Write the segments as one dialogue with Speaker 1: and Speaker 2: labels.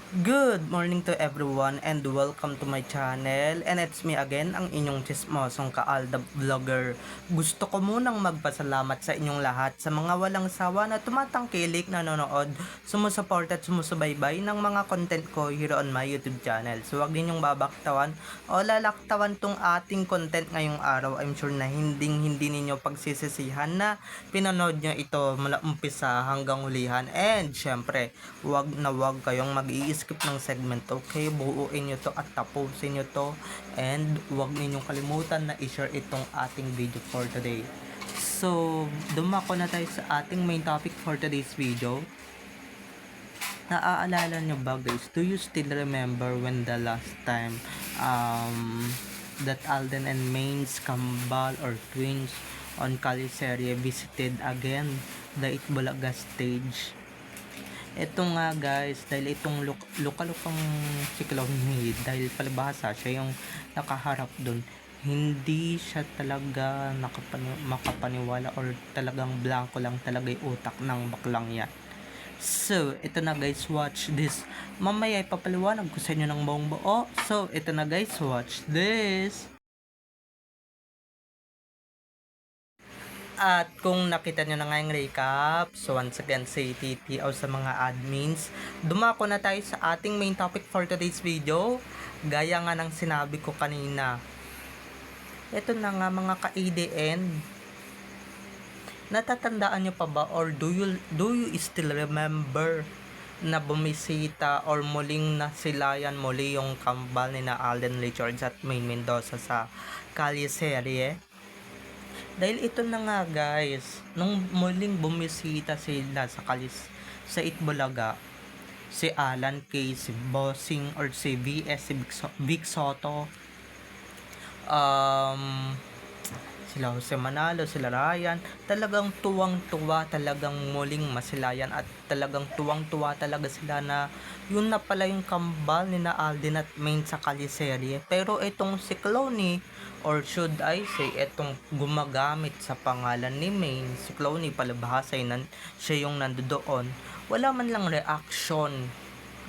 Speaker 1: Good morning to everyone and welcome to my channel, and it's me again, ang inyong chismosong Kaalda Vlogger. Gusto ko munang magpasalamat sa inyong lahat sa mga walang sawa na tumatangkilik, nanonood, sumusuport at sumusubaybay ng mga content ko here on my YouTube channel. So huwag ninyong babaktawan o lalaktawan tong ating content ngayong araw. I'm sure na hindi ninyo pagsisisihan na pinanood nyo ito mula umpisa hanggang hulihan, and syempre wag na wag kayong mag-i-skip ng segment, okay? Buuin nyo to at tapusin nyo to, and wag ninyong kalimutan na i-share itong ating video for today. So, dumako na tayo sa ating main topic for today's video. Naaalala nyo ba guys, do you still remember when the last time that Alden and Main's Kambal or twins on Caliserie visited again the Itbulaga stage? Ito nga guys, dahil itong lukalukang si Clowney, dahil palibhasa siya yung nakaharap dun, hindi siya talaga makapaniwala or talagang blanco lang talaga yung utak ng baklang yan. So, ito na guys, watch this. Mamaya ipapaliwanag ko sa inyo ng buong buo. So, ito na guys, watch this. At kung nakita nyo na nga yung recap, so once again say TT o sa mga admins, dumako na tayo sa ating main topic for today's video. Gaya nga ng sinabi ko kanina, ito na nga mga ka-ADN, natatandaan nyo pa ba or do you still remember na bumisita or muling nasilayan muli yung kambal ni na Alden Richards at Maine Mendoza sa Caliserie? Dahil ito na nga guys, nung muling bumisita sila sa Itbulaga, si Alan Kay, si Bossing or si VS, si Vic Soto, sila Jose Manalo, sila Ryan, talagang tuwang-tuwa, talagang muling masilayan at talagang tuwang-tuwa talaga sila na yun na pala yung kambal ni na Alden at Maine sa Caliserie. Pero itong si Clowney, or should I say itong gumagamit sa pangalan ni Maine, si Clowney palibhasa siya yung nandoon, wala man lang reaction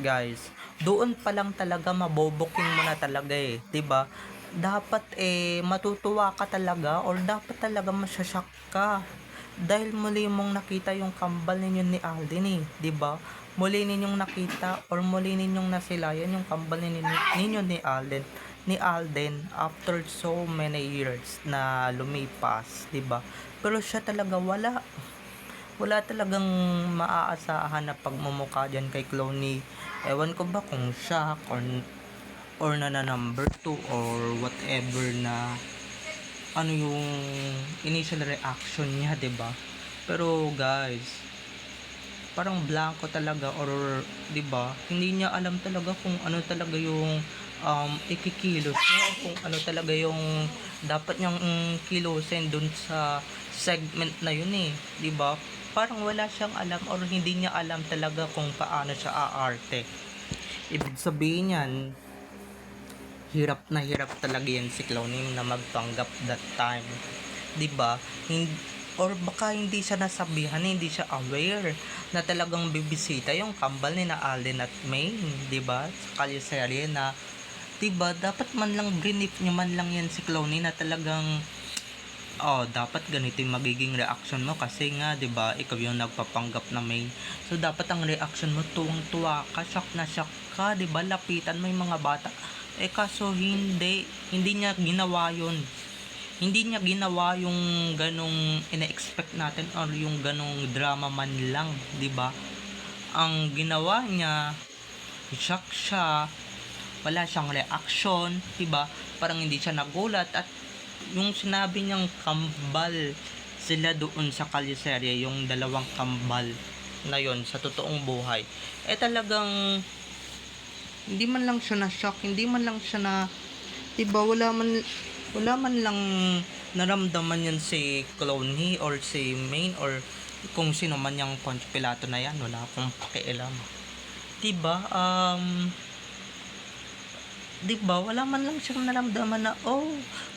Speaker 1: guys. Doon pa lang talaga maboboking mo na talaga 'di ba? Dapat matutuwa ka talaga or dapat talaga masyashock ka dahil muli mong nakita yung kambal ninyo ni Alden 'di ba? Muli ninyong nakita or muli ninyong nasilayan yung kambal ninyo ni Alden after so many years na lumipas, 'di ba? Pero siya talaga wala talagang maaasahan na pagmumukha diyan kay Clowney. Ewan ko ba kung shock or na number 2 or whatever na ano yung initial reaction niya, 'di ba? Pero guys, parang blanco talaga or 'di ba? Hindi niya alam talaga kung ano talaga yung ikikilos niya o kung ano talaga yung dapat niyang kilosin dun sa segment na yun 'di ba? Parang wala siyang alam or hindi niya alam talaga kung paano siya aarte. Ibig sabihin yan, hirap talaga yan si Clowney na magpanggap that time, 'di ba? Or baka hindi siya nasabihan, hindi siya aware na talagang bibisita yung kambal ni na Alden at Maine, 'di ba? Sa Caliserie na 'di ba, dapat man lang brief nyo man lang yan si Clowney na talagang dapat ganito yung magiging reaction mo kasi nga 'di ba, ikaw yung nagpapanggap na Maine. So dapat ang reaction mo tuwang-tuwa ka, shock na shock ka, 'di ba? Lapitan mo yung mga bata. Kaso hindi niya ginawa yun. Hindi niya ginawa yung ganong ina-expect natin or yung ganong drama man lang, 'di ba? Ang ginawa niya, shock siya, wala siyang reaction, 'di ba? Parang hindi siya nagulat at yung sinabi niyang kambal sila doon sa Caliserie, yung dalawang kambal na yon sa totoong buhay, talagang hindi man lang siya na shock, hindi man lang siya na 'di ba, wala man lang naramdaman yan si Clowney or si Maine or kung sino man yung konspilato na yan, wala akong pakialam, 'di ba? 'Di ba, wala man lang siyang naramdaman na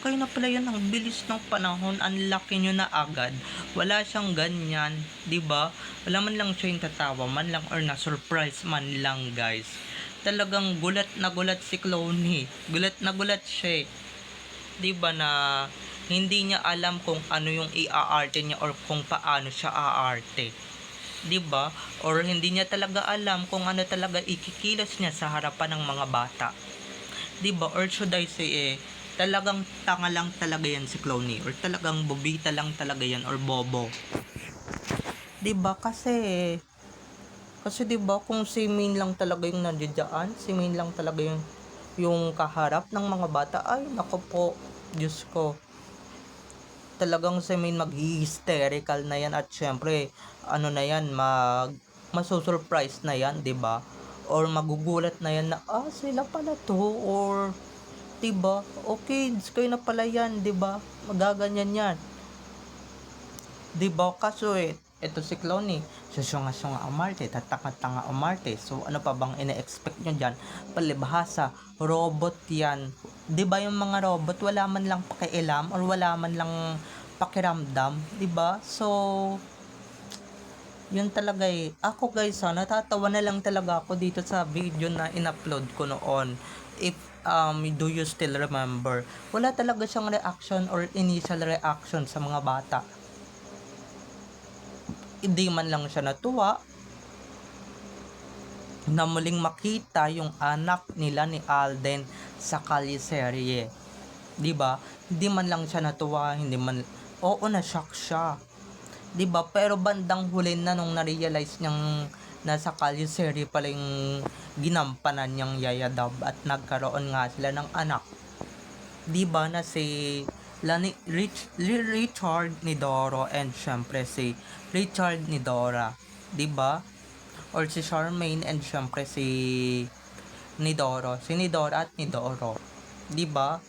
Speaker 1: kayo na pala yan, ang bilis ng panahon, ang laki nyo na agad. Wala siyang ganyan, 'di ba? Wala man lang siya yung tatawa man lang or na surprise man lang guys. talagang gulat na gulat si Clooney. Gulat na gulat siya, 'di ba, na hindi niya alam kung ano yung i-aarte niya or kung paano siya aarte. 'Di ba? Or hindi niya talaga alam kung ano talaga ikikilos niya sa harapan ng mga bata. 'Di ba? Or should I say talagang tanga lang talaga yan si Clooney or talagang bobita lang talaga yan or bobo. 'Di ba? Kasi 'di ba kung si Main lang talaga yung nandiyan, si Main lang talaga yung kaharap ng mga bata, ay nako po, Diyos ko. Talagang si Main mag-hysterical na yan at syempre ano na yan, masusurprise na yan, 'di ba? Or magugulat na yan na sila pala to, or 'di ba? Okay, kayo na pala yan, 'di ba? Magaganyan yan. 'Di ba? Kaso ito si Clooney, susunga-sunga umarte, tatanga-tanga umarte. So ano pa bang ine-expect nyo dyan? Palibhasa, robot yan. 'Di ba yung mga robot wala man lang pakialam or wala man lang pakiramdam, 'di ba? So yun talaga Ako guys natatawa na lang talaga ako dito sa video na in-upload ko noon. If do you still remember? Wala talaga siyang reaction or initial reaction sa mga bata. Hindi man lang siya natuwa na muling makita yung anak nila ni Alden sa kaliserye. 'Di ba? Hindi man lang siya natuwa, hindi man, oo, na-shock siya. 'Di ba? Pero bandang huli na nung na-realize niyang nasa kaliserye pala yung ginampanan niyang Yaya Dab at nagkaroon nga sila ng anak. 'Di ba na si Richard Nidoro and syempre si Richard Nidora, 'di ba? Or si Charmaine and syempre si Nidora at Nidoro, 'di ba?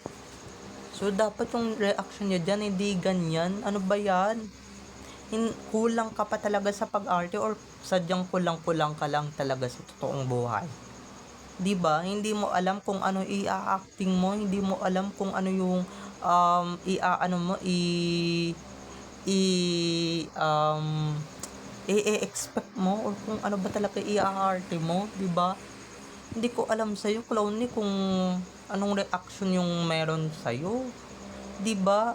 Speaker 1: So dapat yung reaction niya diyan hindi ganyan. Ano ba 'yan? Kulang ka pa talaga sa pag-arte or sadyang kulang-kulang ka lang talaga sa totoong buhay. 'Di ba? Hindi mo alam kung ano i-acting mo, hindi mo alam kung ano yung i-aano mo i i-expect mo or kung ano ba talaga i-aarte mo, 'di ba? Hindi ko alam sa iyo, Clowney, kung anong reaction yung meron sa iyo. 'Di ba?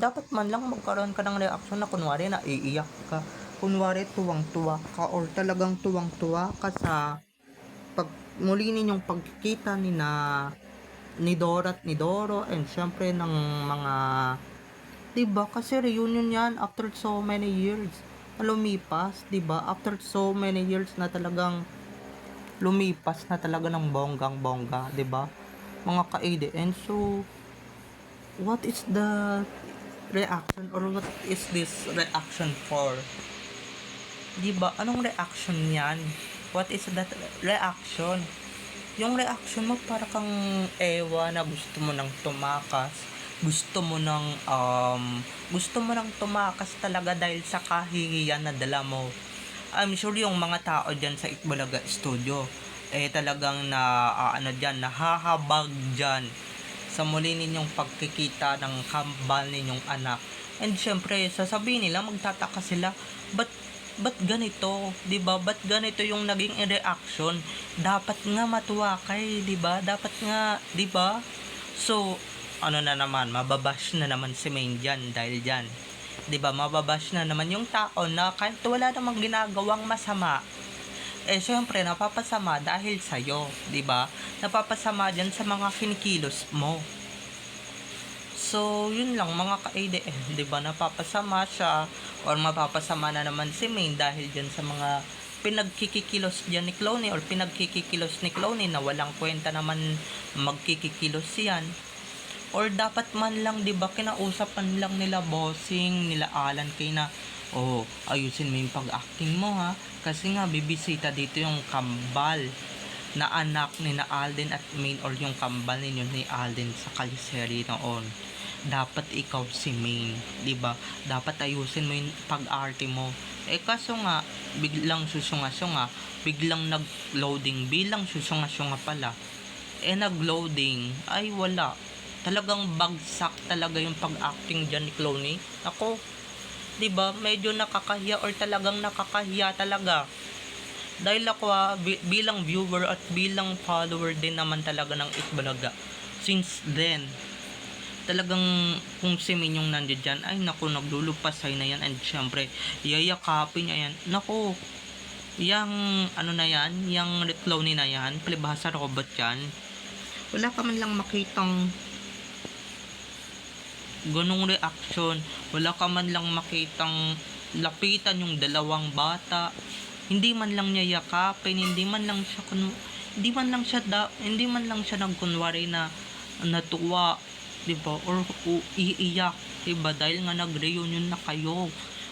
Speaker 1: Dapat man lang magkaroon ka ng reaction na kunwari na iiyak ka, kunwari tuwang-tuwa ka or talagang tuwang-tuwa ka sa pag muli ninyong pagkikita ni Dora at ni Doro and syempre ng mga, 'di ba? Kasi reunion 'yan after so many years na lumipas, 'di ba? After so many years na talagang lumipas na talaga ng bonggang-bongga, 'di ba? Mga ka-ADN. So what is the reaction or what is this reaction for? 'Di ba? Anong reaction 'yan? What is that reaction? Yung reaction mo para kang ewa na gusto mo nang tumakas, gusto mo nang tumakas talaga dahil sa kahihiyan na dala mo. I'm sure yung mga tao diyan sa Itbulaga Studio talagang nahahabag diyan sa muli ninyong pagkikita ng kambal ninyong anak. And syempre sasabihin nila, magtataka sila, ba't ganito, 'di ba? Ba't ganito yung naging reaction? Dapat nga matuwa kay, 'di ba? Dapat nga, 'di ba? So, ano na naman, mababash na naman si Main dyan dahil dyan. 'Di ba? Mababash na naman yung tao na kahit wala namang ginagawang masama. Syempre napapasama dahil sa iyo, 'di ba? Napapasama diyan sa mga kinikilos mo. So, yun lang mga ka-ADM, 'di ba? Napapasama siya or mapapasama na naman si Main dahil diyan sa mga pinagkikikilos diyan ni Clooney or pinagkikikilos ni Clooney na walang kwenta naman magkikikilos yan. Or dapat man lang, 'di ba, kinausapan lang nila bossing, nila Alan kay na, ayusin mo yung pag-acting mo ha. Kasi nga bibisita dito yung kambal na anak ni na Alden at Main or yung kambal ninyo ni Alden sa kaliserye noon. Dapat ikaw si Main, 'di ba? Dapat ayusin mo yung pag-arte mo. Kaso nga biglang susunga-sunga, biglang nag-loading, bilang susunga-sunga pala. Nag-loading, ay wala. Talagang bagsak talaga yung pag-acting diyan ni Clooney. Ako, 'di ba? Medyo nakakahiya or talagang nakakahiya talaga. Dahil ako bilang viewer at bilang follower din naman talaga ng Itbulaga. Since then, talagang kung si Min yung nandiyan dyan, ay naku, naglulupasay na yan, and syempre yayakapin niya yan. Naku, yung ano na yan, yung Clowny na yan, palibhasa robot yan. Wala ka man lang makitang ganong reaction, wala ka man lang makitang lapitan yung dalawang bata, hindi man lang niya yakapin, hindi man lang siya nagkunwari na natuwa, 'di ba, or iiyak, 'di ba, dahil nga nag-reunion na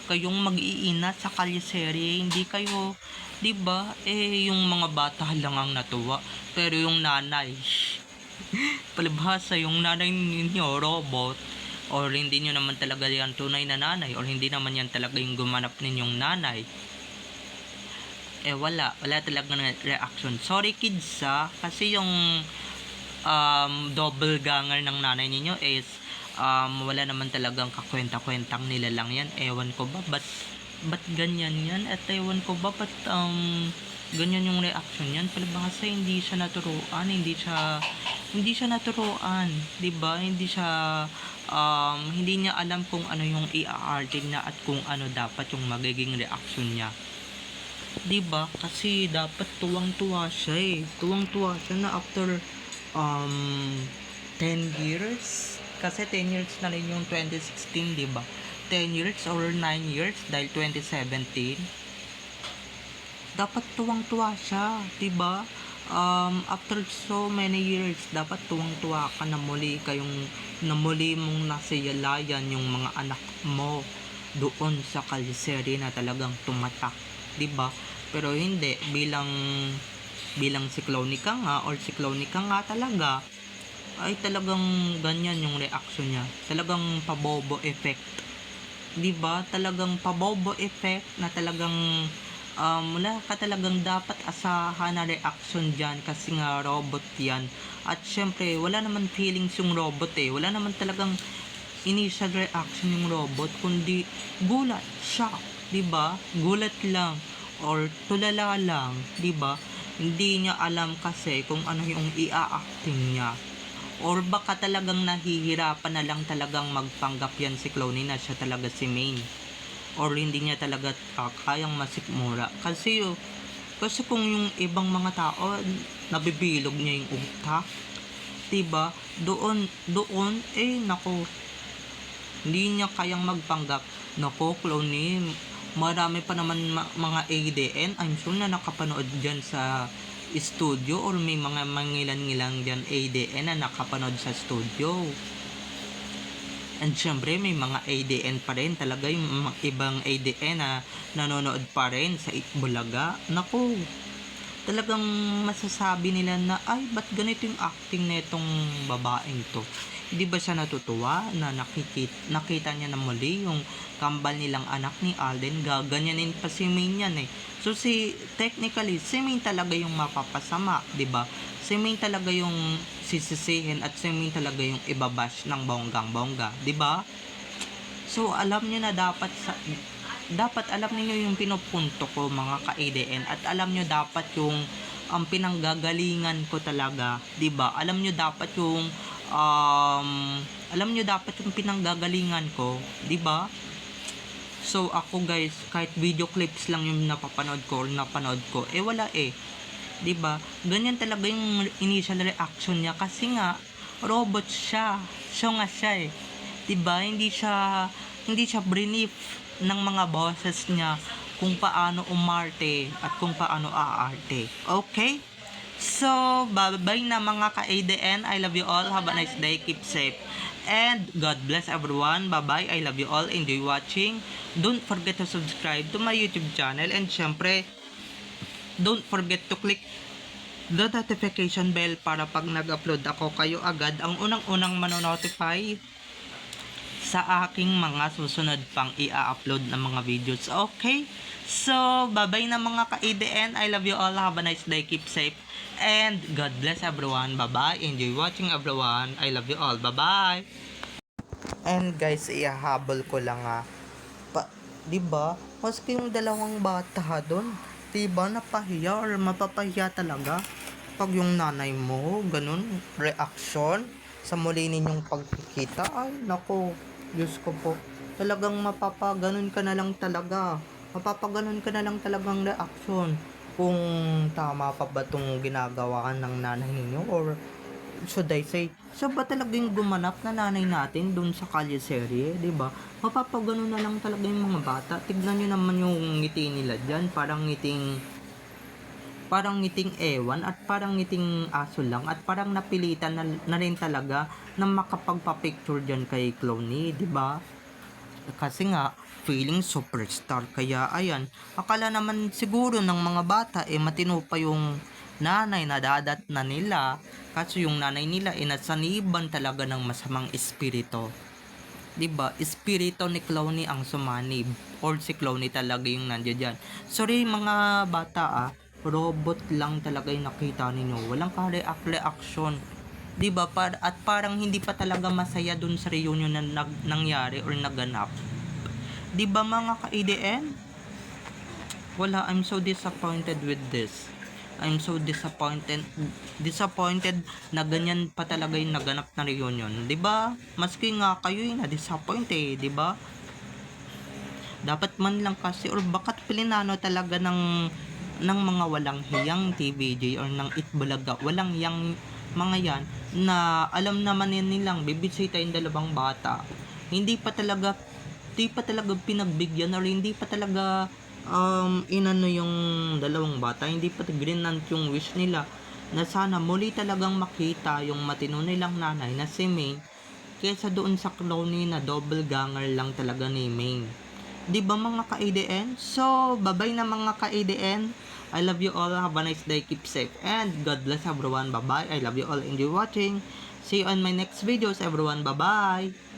Speaker 1: kayong mag-iina sa kalyeserye, hindi kayo, 'di ba, yung mga bata lang ang natuwa, pero yung nanay palibhasa yung nanay ninyo robot, or hindi nyo naman talaga yan tunay na nanay, or hindi naman yan talaga yung gumanap ninyong nanay, wala talaga na reaction. Sorry kids kasi yung double ganger ng nanay ninyo is wala naman talagang kakwenta-kwentang nila lang yan. Ewan ko ba ba't ganyan yan, at ewan ko ba ba't ganyan yung reaction yan. Palibhasa hindi siya naturuan, hindi siya naturuan, 'di ba? Hindi niya alam kung ano yung i-arte niya at kung ano dapat yung magiging reaction niya, 'di ba? Kasi dapat tuwang-tuwa siya na after 10 years, kasi 10 years na rin yung 2016, 'di ba? 10 years or 9 years dahil 2017, dapat tuwang-tuwa siya, 'di ba? After so many years, dapat tuwang-tuwa ka na muli mong nasiyalayan yung mga anak mo doon sa kalyeserye na talagang tumatak, 'di ba? Pero hindi, bilang si Clowny ka nga, or si Clowny ka nga talaga, ay talagang ganyan yung reaction niya. Talagang pabobo effect, 'di ba? Talagang pabobo effect na talagang wala ka talagang dapat asahan na reaction dyan, kasi nga robot yan. At syempre wala naman feelings yung robot, wala naman talagang initial reaction yung robot, kundi gulat, shock, 'di ba? Gulat lang or tulala lang, 'di ba? Hindi niya alam kasi kung ano yung i-acting niya, or baka talagang nahihirapan na lang talagang magpanggap yan si Clowny na siya talaga si Main, or hindi niya talaga kayang masikmura. Kasi kung yung ibang mga tao nabibilog niya yung utak, 'di ba? Doon nako, hindi niya kayang magpanggap. Nako, Clowny, marami pa naman mga ADN, I'm sure na nakapanood diyan sa studio, or may mga mangilan-ngilang diyan ADN na nakapanood sa studio. And syempre may mga ADN pa rin talaga, yung mga ibang ADN na nanonood pa rin sa Itbulaga. Naku, talagang masasabi nila na, ay, ba't ganito yung acting na itong babaeng to? Hindi ba siya natutuwa na nakita niya na muli yung kambal nilang anak ni Alden? Gaganyanin pa si Main yan So technically, si Main talaga yung mapapasama, 'di ba? Si Main talaga yung sisisihin, at si Main talaga yung ibabash ng bonggang-bongga, 'di ba? So alam niyo na dapat alam niyo yung pinupunto ko, mga ka-ADN, at alam niyo dapat yung pinanggagalingan ko talaga, 'di ba? Alam niyo dapat yung pinanggagalingan ko, 'di ba? So ako guys, kahit video clips lang yung napanood ko, wala 'di ba? Ganyan talaga yung initial reaction niya, kasi nga robot siya. Siya 'di ba? Hindi siya brief ng mga bosses niya kung paano umarte at kung paano aarte. Okay? So, bye-bye na mga ka-ADN. I love you all. Have a nice day. Keep safe. And God bless everyone. Bye-bye. I love you all. Enjoy watching. Don't forget to subscribe to my YouTube channel. And syempre, don't forget to click the notification bell para pag nag-upload ako, kayo agad ang unang-unang manonotify sa aking mga susunod pang i-upload na mga videos. Okay? So, bye-bye na mga ka-ADN. I love you all. Have a nice day. Keep safe. And God bless everyone. Bye-bye. Enjoy watching everyone. I love you all. Bye-bye. And guys, ihahabol ko lang 'di ba? Maski yung dalawang bata doon, Diba, napahiya or mapapahiya talaga pag yung nanay mo, ganun, reaction sa muli ninyong pagkikita. Ay, nako, Diyos ko po. Talagang mapapaganon ka na lang talaga. Mapapaganon ka na lang talagang reaction kung tama pa ba itong ginagawa ng nanay ninyo or should I say, siya ba talagang gumanap na nanay natin dun sa Kalye serye, 'di ba? Mapapagano na lang talaga yung mga bata. Tignan niyo naman yung ngiti nila diyan, parang ngiting ewan at parang ngiting aso lang at parang napilitan na rin talaga na makapagpa-picture diyan kay Clowny, 'di ba? Kasi nga feeling superstar kaya ayan, akala naman siguro ng mga bata matino pa yung nanay na dadat na nila, kaso yung nanay nila nasaniban talaga ng masamang espiritu. 'Di ba? Espiritu ni Clowny ang sumanib or si Clowny talaga yung nandiyan diyan. Sorry mga bata, robot lang talaga yung nakita ninyo, walang ka-reaction. 'Di ba? At parang hindi pa talaga masaya dun sa reunion na nangyari or naganap. 'Di ba mga ka-ADN? Wala, I'm so disappointed with this. I'm so disappointed na ganyan pa talaga yung naganap na reunion. 'Di ba? Maski nga kayo na disappoint 'di ba? Dapat man lang kasi or bakat pilinano talaga ng mga walang hiyang TVJ or ng Itbulaga, walang hiyang mga yan na alam naman yan nilang bibisita yung dalawang bata. Hindi pa talaga pinagbigyan or hindi pa talaga inano yung dalawang bata, hindi pa grinant yung wish nila na sana muli talagang makita yung matino nilang nanay na si May kesa doon sa Clowny na double ganger lang talaga ni May. 'Di ba mga ka-ADN? So, bye-bye na mga ka-ADN. I love you all. Have a nice day. Keep safe. And God bless everyone. Bye-bye. I love you all. Enjoy watching. See you on my next videos everyone. Bye-bye.